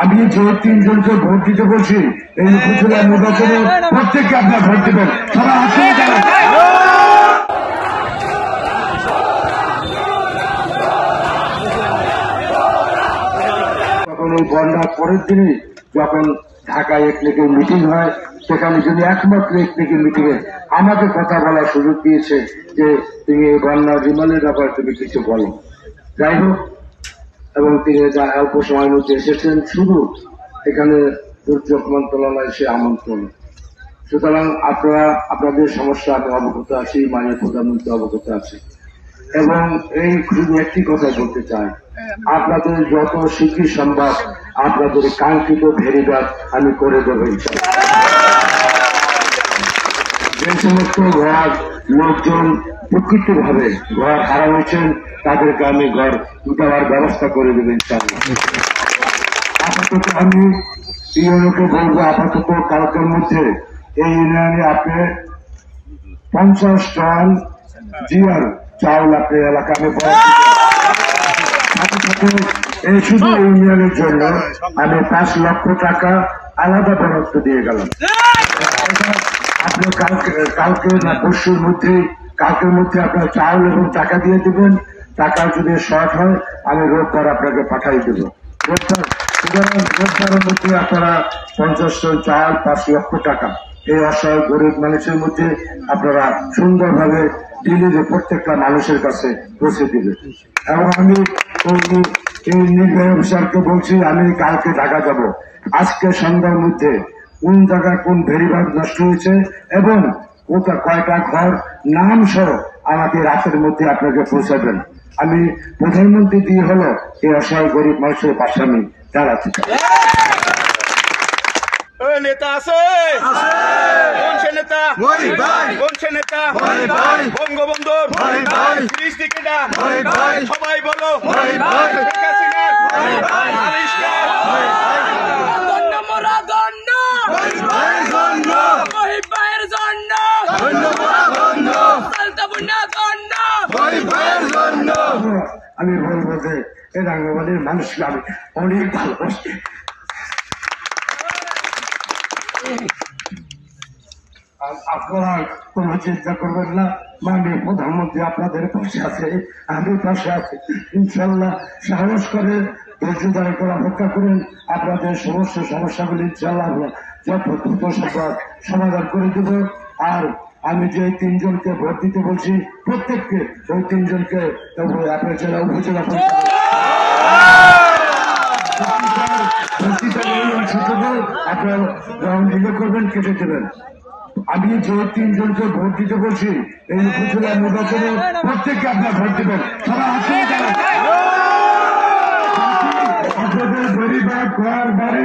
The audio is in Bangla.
আমি যে তিনজনকে ভোট দিতে বলছি এই উপজেলা নির্বাচনে প্রত্যেককে আপনার ভোট দেবেন। সবাই আসলে তখন ওই বন্যার পরের দিনই যখন ঢাকায় একদিকে মিটিং হয়, সেখানে যদি একমাত্র একদিকে মিটিং এ আমাকে কথা বলার সুযোগ দিয়েছে যে তুমি এই বন্যা রিমালের ব্যাপারে তুমি কিছু বলো। যাই হোক, এবং তিনি যা অল্প সময়ের মধ্যে এসেছেন শুধু এখানে দুর্যোগ মন্ত্রণালয় সে আমন্ত্রণ। সুতরাং আপনারা আপনাদের সমস্যা আমি অবগত আছি, মাননীয় প্রধানমন্ত্রী অবগত আছে, এবং এই শুধু একটি কথা বলতে চাই, আপনাদের যত শীঘ্র সম্ভব আপনাদের কাঙ্ক্ষিত ভেরিবাদ আমি করে দেবো। যে সমস্ত ঘর লোকজন প্রকৃত ভাবে ঘর হারা হয়েছেন তাদেরকে আমি ঘর দেওয়ার ব্যবস্থা করে দেবেন। আপাতত আমি ইউনিয়নকে বলবো, আপাতত কালকের মধ্যে এই ইউনিয়নে আপনি 50 টন জিয়ার চাউল আপনি এলাকা সাথে সাথে এই শুধু ইউনিয়নের জন্য আমি 5 লক্ষ টাকা আলাদা বরাদ্দ দিয়ে গেলাম। আপনি কালকে না পরশুর মধ্যে কালকের মধ্যে আপনার চাউল এবং টাকা দিয়ে দেবেন। টাকা যদি শর্ট হয় আমি রোববার আপনাকে পাঠাই দেব। রোববারের মধ্যে আপনারা 50 টন চাল 5 লক্ষ টাকা এই অসহায় গরিব মানুষের মধ্যে আপনারা সুন্দরভাবে দিল্লিতে প্রত্যেকটা মানুষের কাছে পৌঁছে দিবে। এবং আমি এই নির্বাহী অফিসারকে বলছি আমি কালকে ঢাকা যাব, আজকে সন্ধ্যার মধ্যে কোন জায়গায় কোন ভেরিবাদ নষ্ট হয়েছে এবং কোথা কয়টা ঘর নাম সহ আমাকে রাতের মধ্যে আপনাকে পৌঁছাবেন। আমি প্রধানমন্ত্রী দিয়ে হলো এই অসহায় গরিব মানুষের পাশে আমি দাঁড়াতে চাই। নেতা আছে কোন সে নেতা? কোন সে নেতা? বঙ্গবন্ধু সবাই বলো আমি বলবো যে এই রাঙ্গামাটির মানুষকে আমি অনেক ভালোবাসি। আপনারা কোন চিন্তা করবেন না, মাননীয় প্রধানমন্ত্রী আপনাদের পাশে আছে, আমি পাশে আছি। ইনশাল্লাহ সাহস করে ধৈর্য ধরে করে অপেক্ষা করেন, আপনাদের সমস্ত সমস্যাগুলি ইনশাল্লাহ যত দ্রুত সমাধান করে দেব। আর আমি যে 3 জনকে ভোট দিতে বলছি প্রত্যেককে ওই 3 জনকে আপনার জেলা উপজেলা আপনার গ্রাউন্ড করবেন, কেটে দেবেন। আমি যে 3 জনকে ভোট দিতে বলছি এই উপজেলা নির্বাচনে প্রত্যেককে আপনার ভোট দেবেন। সবাই আসলে আপনাদের গরিব ঘর বাড়ি